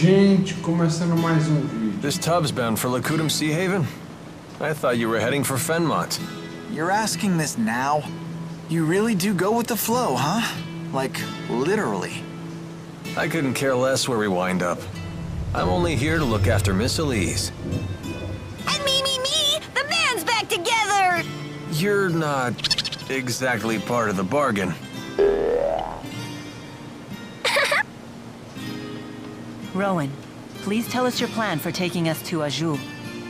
Gente, começando mais um vídeo. This tub's bound for Lakutam Sea Haven? I thought you were heading for Fenmont. You're asking this now? You really do go with the flow, huh? Like, literally. I couldn't care less where we wind up. I'm only here to look after Miss Elise. And me! The band's back together! You're not exactly part of the bargain. Rowan, please tell us your plan for taking us to Azul.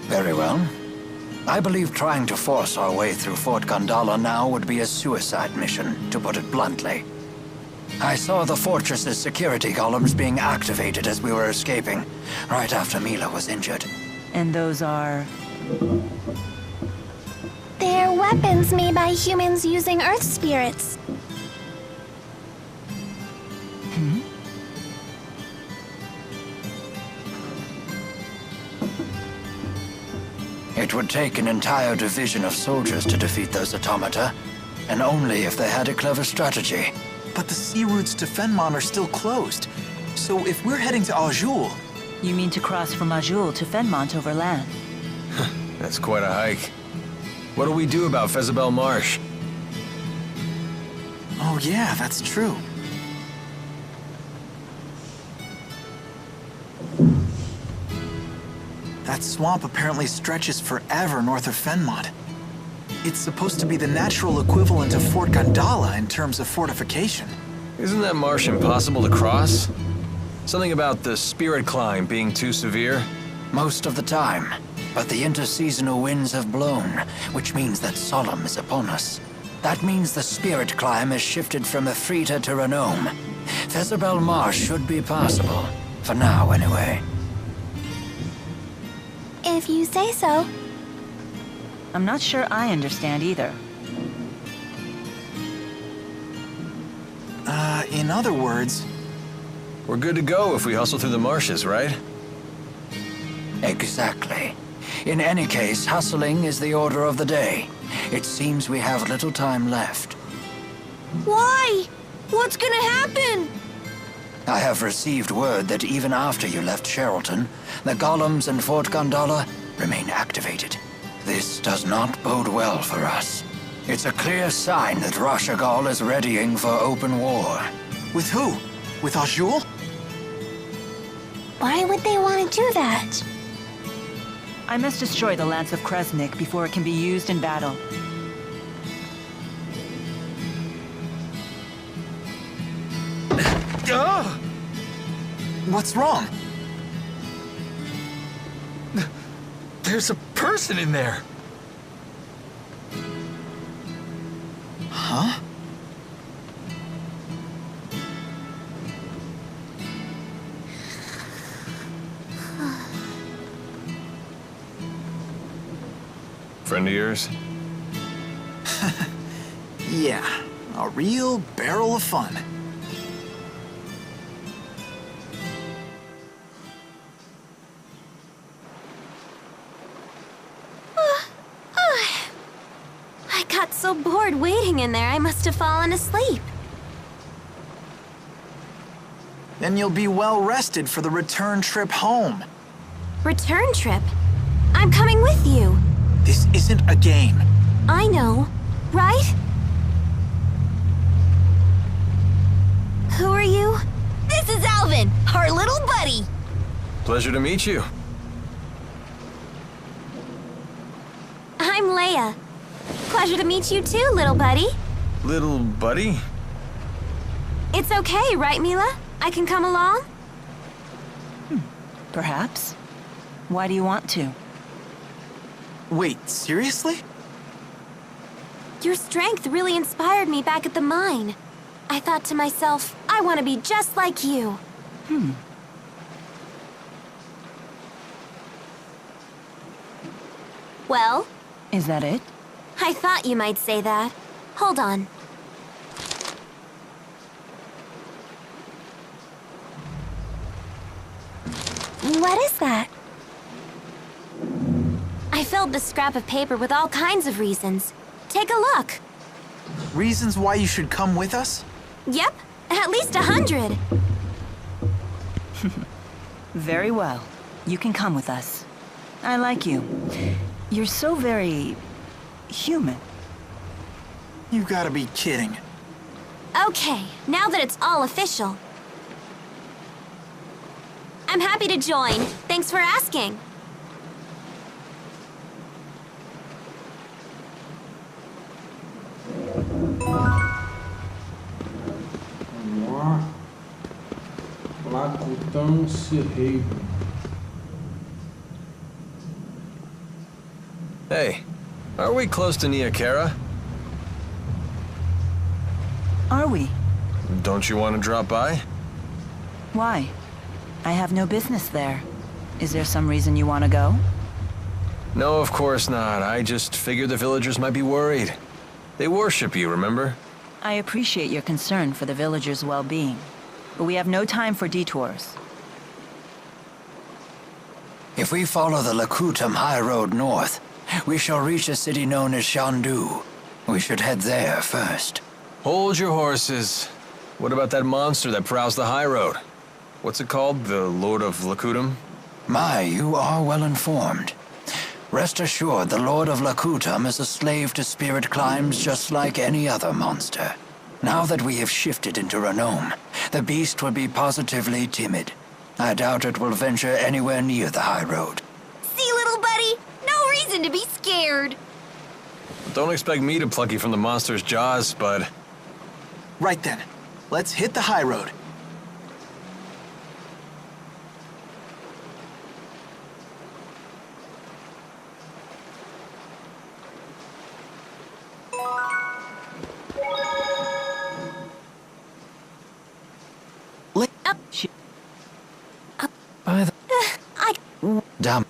Very well. I believe trying to force our way through Fort Gondala now would be a suicide mission, to put it bluntly. I saw the fortress's security columns being activated as we were escaping, right after Mila was injured. And those are... They're weapons made by humans using Earth spirits. It would take an entire division of soldiers to defeat those automata, and only if they had a clever strategy. But the sea routes to Fenmont are still closed. So if we're heading to Azul... You mean to cross from Azul to Fenmont over land? That's quite a hike. What'll we do about Fezabel Marsh? Oh yeah, that's true. That swamp apparently stretches forever north of Fenmont. It's supposed to be the natural equivalent of Fort Gondala in terms of fortification. Isn't that marsh impossible to cross? Something about the spirit climb being too severe? Most of the time. But the interseasonal winds have blown, which means that Solemn is upon us. That means the spirit climb has shifted from Efrita to Renome. Fezabel Marsh should be passable. For now, anyway. If you say so. I'm not sure I understand either. In other words... We're good to go if we hustle through the marshes, right? Exactly. In any case, hustling is the order of the day. It seems we have little time left. Why? What's gonna happen? I have received word that even after you left Sherrilton, the golems in Fort Gondala remain activated. This does not bode well for us. It's a clear sign that Rashagal is readying for open war. With who? With Azul? Why would they want to do that? I must destroy the Lance of Kresnik before it can be used in battle. What's wrong? There's a person in there. Huh? Friend of yours? Yeah, a real barrel of fun. I got so bored waiting in there, I must have fallen asleep. Then you'll be well rested for the return trip home. Return trip? I'm coming with you. This isn't a game. I know, right? Who are you? This is Alvin, our little buddy. Pleasure to meet you. I'm Leia. Pleasure to meet you too, little buddy. Little buddy? It's okay, right, Mila? I can come along? Perhaps. Why do you want to? Wait, seriously? Your strength really inspired me back at the mine. I thought to myself, I want to be just like you. Well? Is that it? I thought you might say that. Hold on. What is that? I filled the scrap of paper with all kinds of reasons. Take a look. Reasons why you should come with us? Yep, at least 100. Very well. You can come with us. I like you. You're so very... human. You gotta be kidding. Okay, now that it's all official. I'm happy to join. Thanks for asking. Vamos lá. Lakutam Serreiro. Hey, are we close to Niakara? Are we? Don't you want to drop by? Why? I have no business there. Is there some reason you want to go? No, of course not. I just figured the villagers might be worried. They worship you, remember? I appreciate your concern for the villagers' well-being, but we have no time for detours. If we follow the Lakutam High Road north, we shall reach a city known as Shandu. We should head there first. Hold your horses. What about that monster that prowls the high road? What's it called? The Lord of Lakutam? My, you are well informed. Rest assured, the Lord of Lakutam is a slave to spirit climbs just like any other monster. Now that we have shifted into Renome, the beast will be positively timid. I doubt it will venture anywhere near the high road. See, little buddy? No reason to be scared. Don't expect me to pluck you from the monster's jaws, bud. Right then. Let's hit the high road. By the... Damn.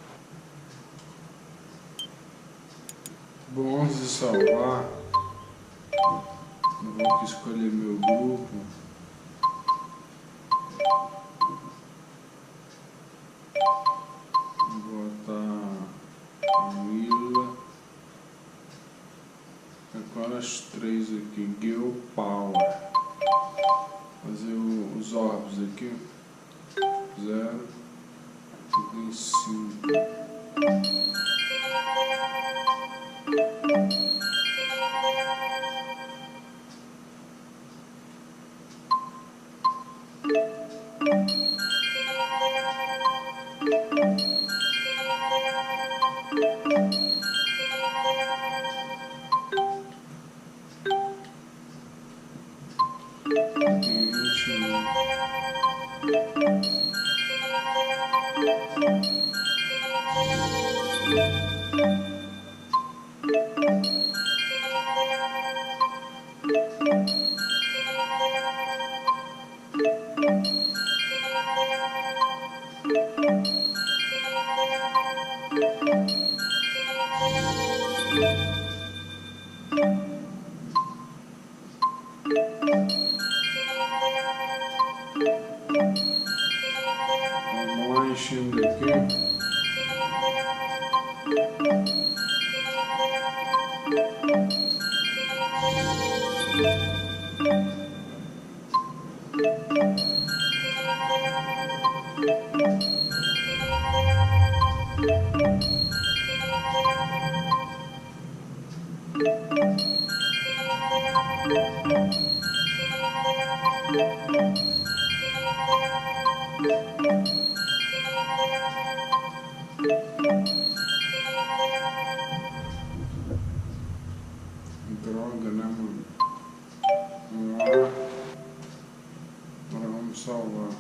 Bom, antes de salvar, eu vou aqui escolher meu grupo. Vou botar a Willa. Agora as três aqui, Gale Power. Fazer os orbs aqui. 0 e tem 5. Vamos lá enchendo aqui. Droga, né, mano? Vamos lá. Agora vamos salvar.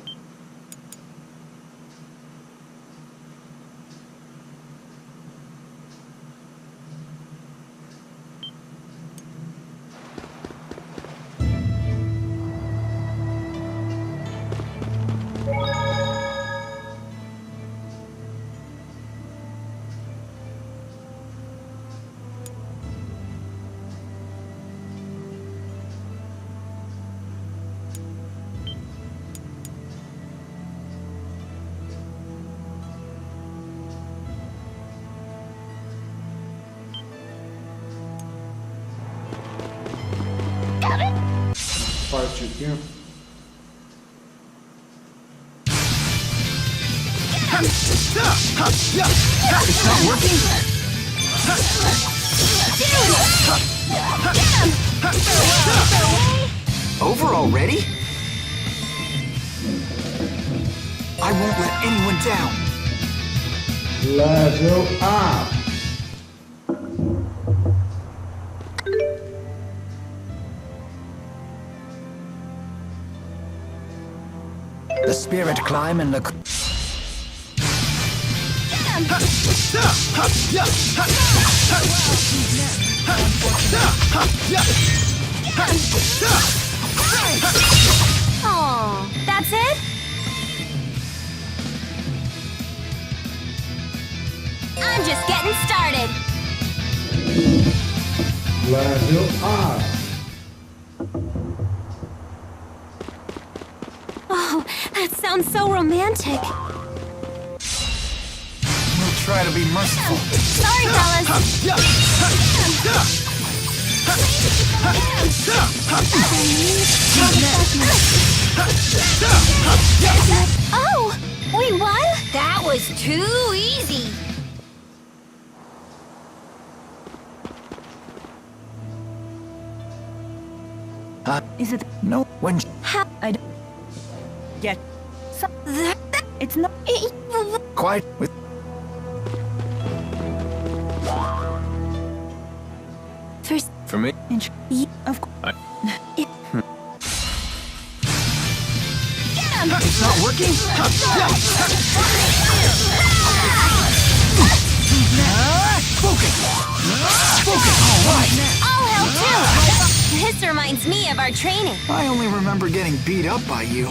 Parte aqui. It's not working? Over already? I won't let anyone down. Level up. The spirit climb in the... Oh, that's it? I'm just getting started. Level up. Oh, that sounds so romantic. We'll try to be merciful. Sorry, fellas. Oh, we won? That was too easy. Is it? No, when... How? I don't get. So, it's not. Quite with... First, For me? Of course. It's not working? Focus! Focus! All right! all hell too. This reminds me of our training. I only remember getting beat up by you.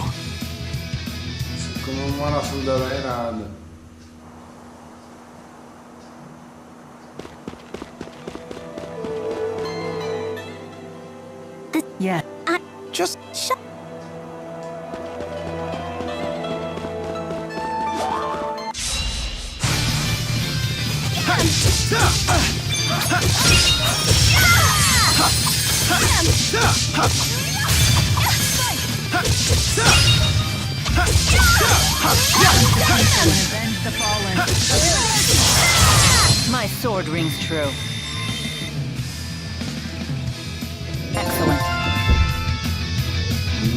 Essa comemoração dela é irada. Yeah. Just... Shut. Avenge the fallen. My sword rings true. Excellent.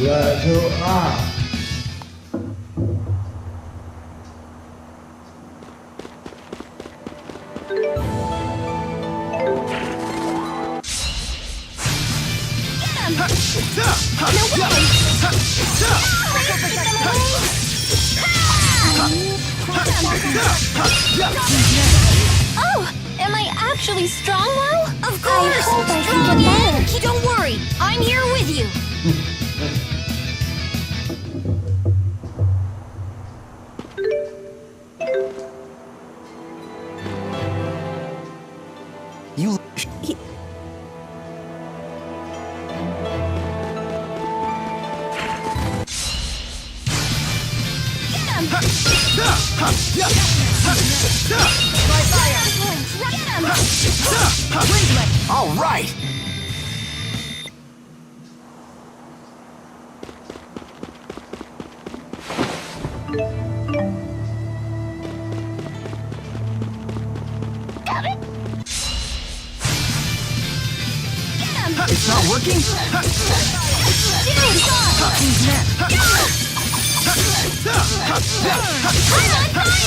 Level up. Oh, am I actually strong now? Of course. I hope I Strong can get and better. don't worry. I'm here with you. You... All right! It's not working? I'm on fire!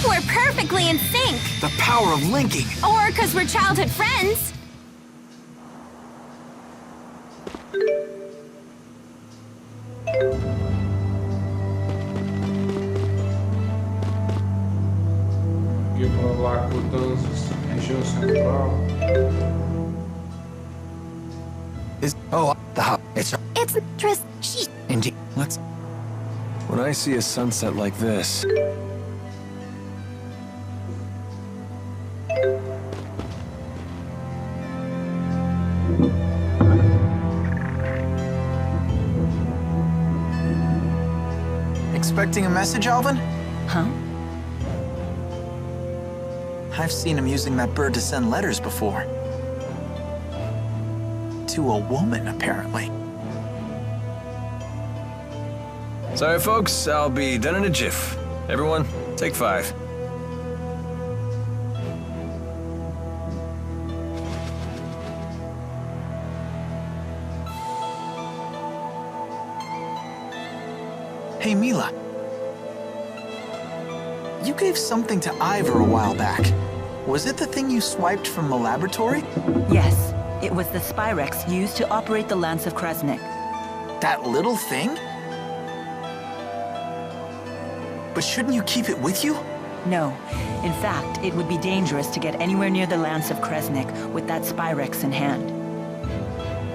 We're perfectly in sync. The power of linking. Or because we're childhood friends. Aqui para Lakutam, região central. Is... Oh, the hub. It's... It's interesting. Indeed. Let's... When I see a sunset like this, Expecting a message, Alvin? Huh? I've seen him using that bird to send letters before. To a woman, apparently. sorry folks, I'll be done in a jiff. Everyone, take 5. Hey, Mila. You gave something to Ivor a while back. Was it the thing you swiped from the laboratory? Yes, it was the Spyrex used to operate the Lance of Kresnik. That little thing? But shouldn't you keep it with you? No. In fact, it would be dangerous to get anywhere near the Lance of Kresnik with that Spyrex in hand.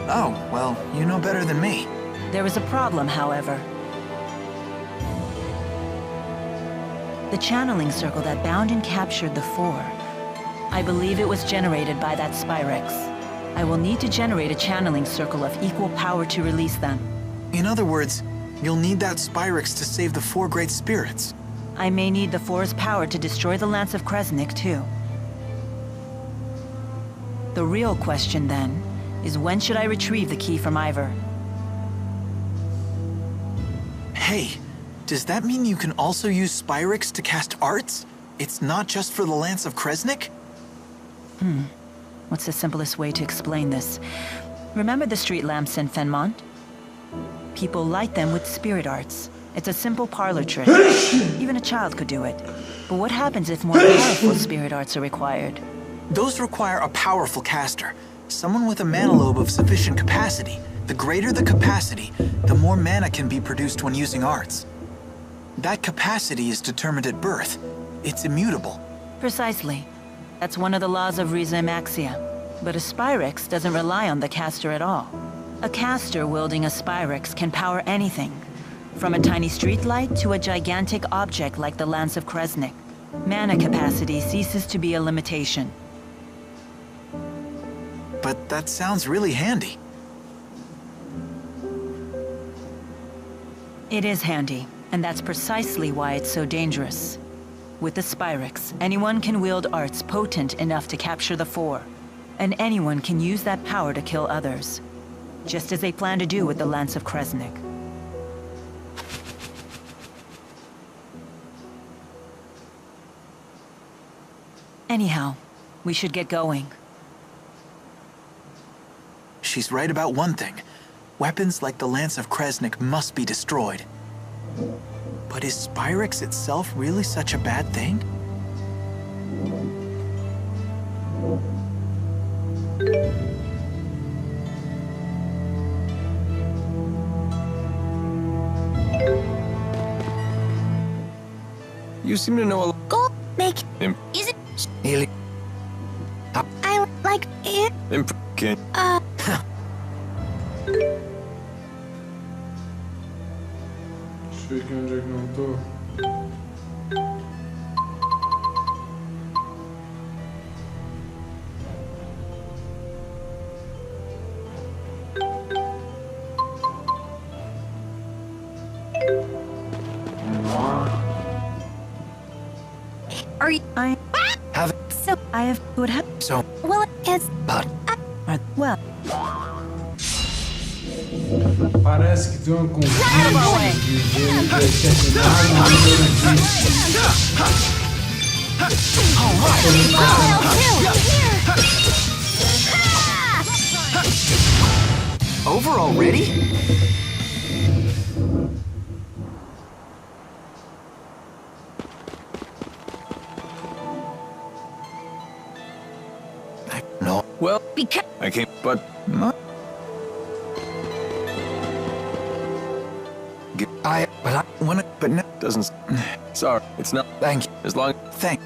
Oh, well, you know better than me. There was a problem, however. The channeling circle that bound and captured the Four. I believe it was generated by that Spyrex. I will need to generate a channeling circle of equal power to release them. In other words, you'll need that Spyrex to save the 4 great spirits. I may need the Four's power to destroy the Lance of Kresnik, too. The real question, then, is when should I retrieve the key from Ivor? Hey, does that mean you can also use Spyrex to cast arts? It's not just for the Lance of Kresnik? What's the simplest way to explain this? Remember the street lamps in Fenmont? People light them with spirit arts. It's a simple parlor trick. Even a child could do it. But what happens if more powerful spirit arts are required? Those require a powerful caster. Someone with a mana lobe of sufficient capacity. The greater the capacity, the more mana can be produced when using arts. That capacity is determined at birth. It's immutable. Precisely. That's one of the laws of Riza Maxia. But a Spyrex doesn't rely on the caster at all. A caster wielding a Spyrex can power anything, from a tiny streetlight to a gigantic object like the Lance of Kresnik. Mana capacity ceases to be a limitation. But that sounds really handy. It is handy, and that's precisely why it's so dangerous. With the Spyrex, anyone can wield arts potent enough to capture the Four, and anyone can use that power to kill others, just as they plan to do with the Lance of Kresnik. Anyhow, we should get going. She's right about one thing. Weapons like the Lance of Kresnik must be destroyed. But is Spyrex itself really such a bad thing? You seem to know a Go make Imp. is it Xillia. I like it. Okay. Deixa eu ver aqui onde é que não tô. Are you Have so I have would have so, well it's but well. Parece que tem uma conversa de ver determinado número Over already? no. Well, because I came, but But I wanna, but no, doesn't. Sorry, it's not. thank you. As long. Thank.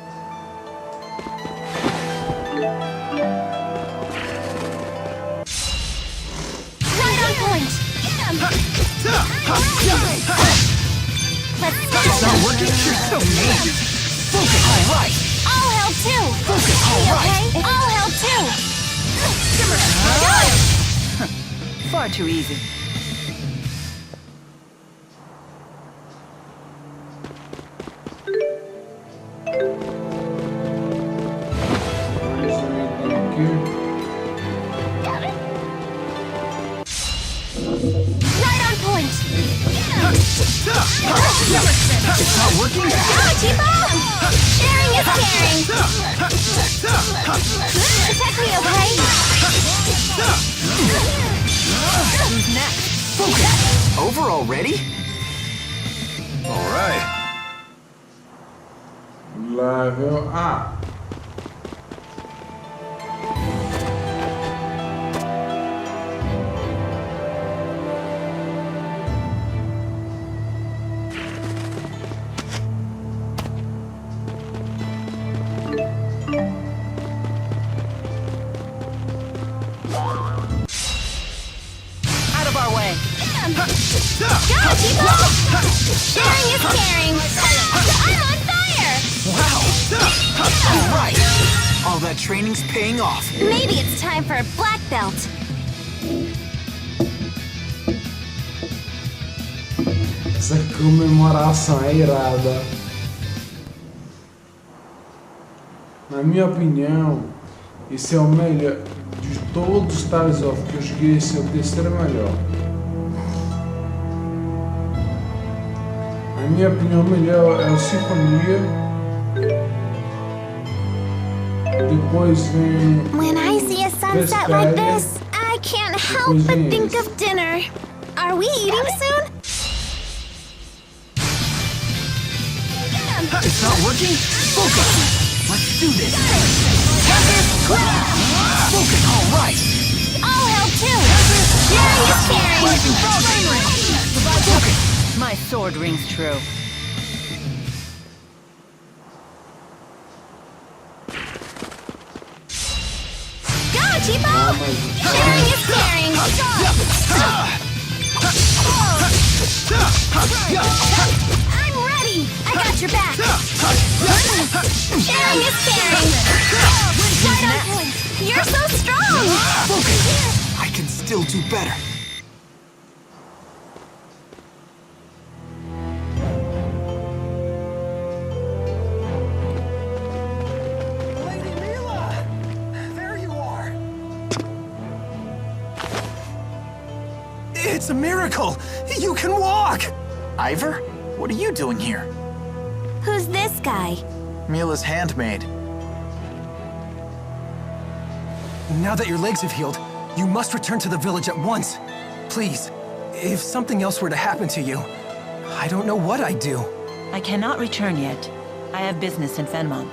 right on point. Let's go. It's not working? You're so mean. Focus. All right. All hell too. Focus. All right. Okay. All hell too. Far too easy. mais um item aqui. Right on point. It's not working? Protect me, okay? Who's next? Focus! Over already? All right. Level A. Out of our way. Go, people! Sharing is caring. I'm on fire! All right. All that training's paying off. Maybe it's time for a black belt. Essa comemoração é irada. Na minha opinião, esse é o melhor de todos os Tales of que eu joguei. Esse é o terceiro melhor. Na minha opinião, o melhor é o Sinfonia. Depois vem When I see a sunset like this, I can't help but think of dinner. Are we eating soon? It's not working? Focus! Let's do this! Focus! All right! I'll help too! Sharing is caring! My sword rings true. Go, Chipo! Sharing is caring! I'm ready! I got your back! Sharing is caring! Right on point! You're so strong! Focus! I can still do better. Lady Mila! There you are! It's a miracle! You can walk! Ivor? What are you doing here? Who's this guy? Mila's handmaid. Now that your legs have healed, you must return to the village at once. Please, if something else were to happen to you, I don't know what I'd do. I cannot return yet. I have business in Fenmont.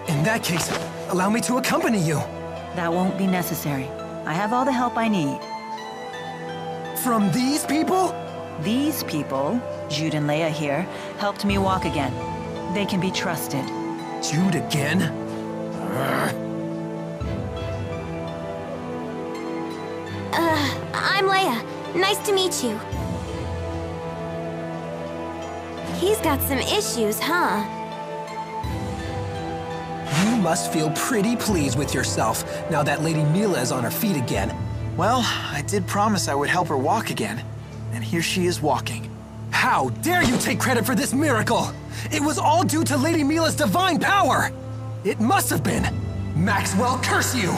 In that case, allow me to accompany you. That won't be necessary. I have all the help I need. From these people? These people, Jude and Leia here, helped me walk again. They can be trusted. Jude again? I'm Leia. Nice to meet you. He's got some issues, huh? You must feel pretty pleased with yourself now that Lady Mila is on her feet again. Well, I did promise I would help her walk again. And here she is walking. How dare you take credit for this miracle? It was all due to Lady Mila's divine power! It must have been! Maxwell, curse you!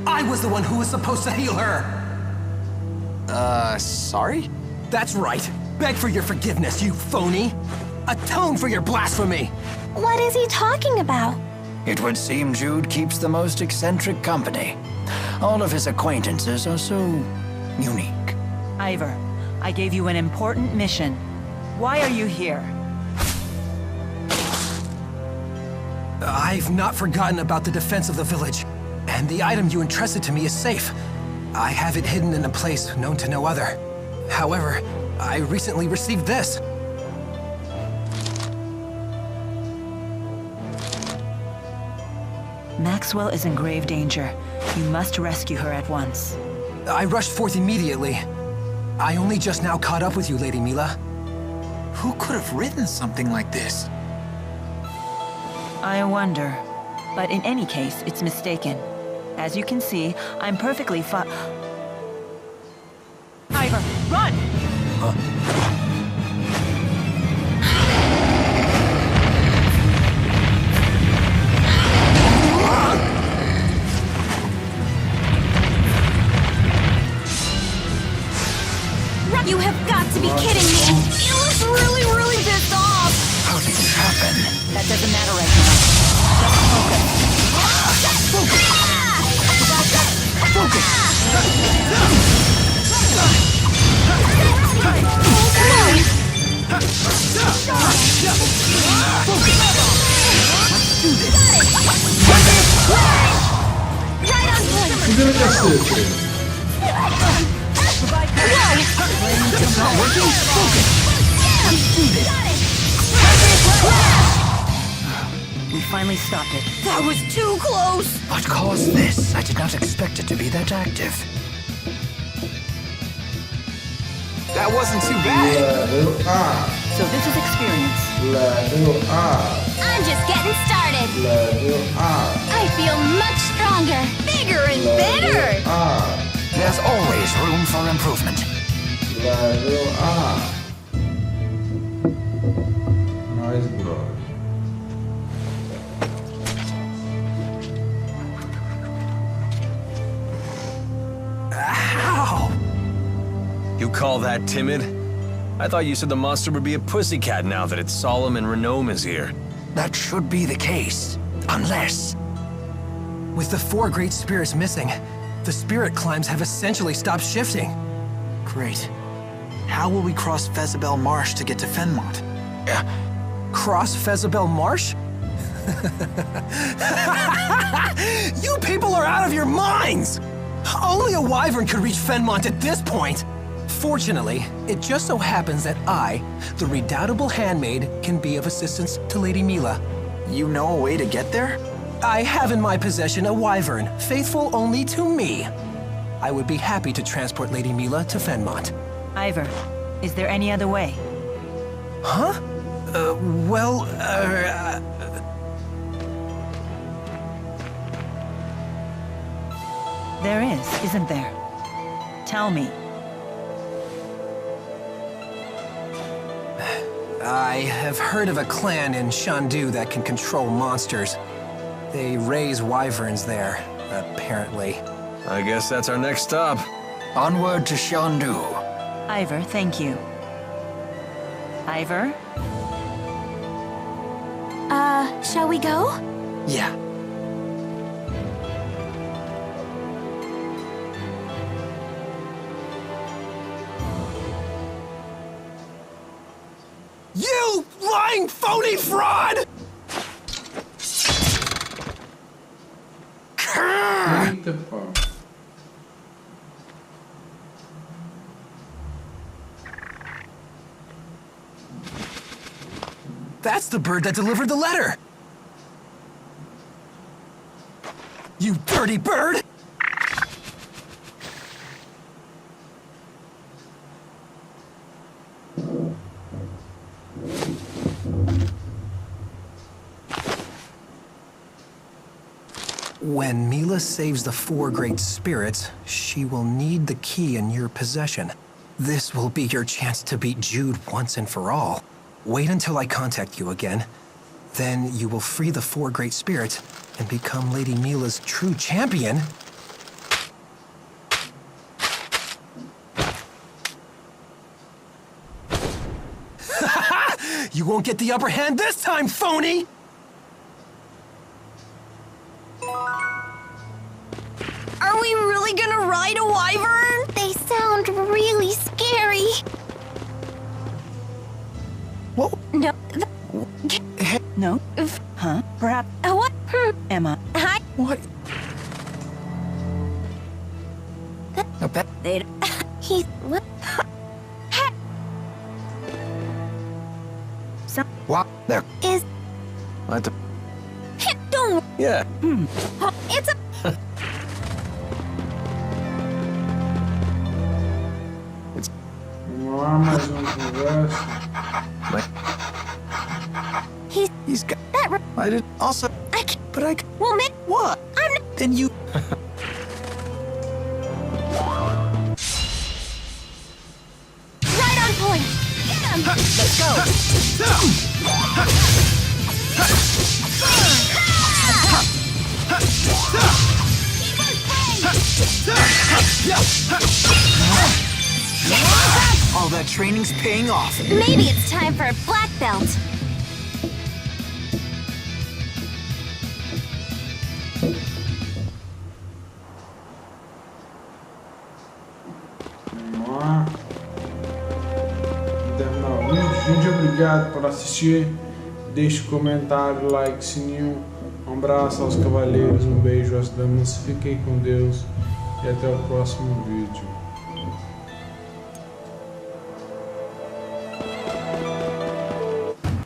I was the one who was supposed to heal her! Sorry? That's right. Beg for your forgiveness, you phony! Atone for your blasphemy! What is he talking about? It would seem Jude keeps the most eccentric company. All of his acquaintances are so unique. Ivor, I gave you an important mission. Why are you here? I've not forgotten about the defense of the village, and the item you entrusted to me is safe. I have it hidden in a place known to no other. However, I recently received this. Maxwell is in grave danger. You must rescue her at once. I rushed forth immediately. I only just now caught up with you, Lady Mila. Who could have written something like this? I wonder. But in any case, it's mistaken. As you can see, I'm perfectly Ivor, run! You have got to be kidding me! You look really pissed off! How did it happen? That doesn't matter right now. Just focus. vira cacete. It's not working. Focus. Let's do this. We finally stopped it. That was too close! What caused this? I did not expect it to be that active. That wasn't too bad. Level up. So this is experience. Level up. I'm just getting started. Level up. I feel much stronger. Bigger and better! Level up. There's always room for improvement. Level up. Nice, bro. Ow! You call that timid? I thought you said the monster would be a pussycat now that its solemn and Renome is here. That should be the case. Unless... With the 4 great spirits missing, the spirit climbs have essentially stopped shifting. Great. How will we cross Fezabel Marsh to get to Fenmont? Cross Fezabel Marsh? You people are out of your minds! Only a wyvern could reach Fenmont at this point. Fortunately, it just so happens that I, the redoubtable handmaid, can be of assistance to Lady Mila. You know a way to get there? I have in my possession a wyvern, faithful only to me. I would be happy to transport Lady Mila to Fenmont. Ivor, is there any other way? Huh? There is, isn't there? Tell me. I have heard of a clan in Shandu that can control monsters. They raise wyverns there, apparently. I guess that's our next stop. onward to Shandu. Ivor, thank you. Ivor? Shall we go? Yeah. You lying phony fraud! Eita, pau. That's the bird that delivered the letter! You dirty bird! When Mila saves the 4 great spirits, she will need the key in your possession. This will be your chance to beat Jude once and for all. Wait until I contact you again. Then you will free the 4 great spirits and become Lady Mila's true champion. You won't get the upper hand this time, phony! Are we really gonna ride a wyvern? They sound really scary. What? No. No? Huh? Perhaps. What? Emma. Hi. What? They. He. What? What? There. Is. What the... Don't. Yeah. It's a. Vamos lá, mais uma conversa. He's got... That. I did also... I can't. But I... Well, man. What? I'm not. Then you... Right on point. Get him. Let's go! All that training's paying off. Maybe it's time for a black belt. Vamos lá. Terminar o vídeo. Gente, obrigado por assistir. Deixe um comentário, like, sininho. Um abraço aos cavaleiros, um beijo às damas. Fiquem com Deus. e até o próximo vídeo.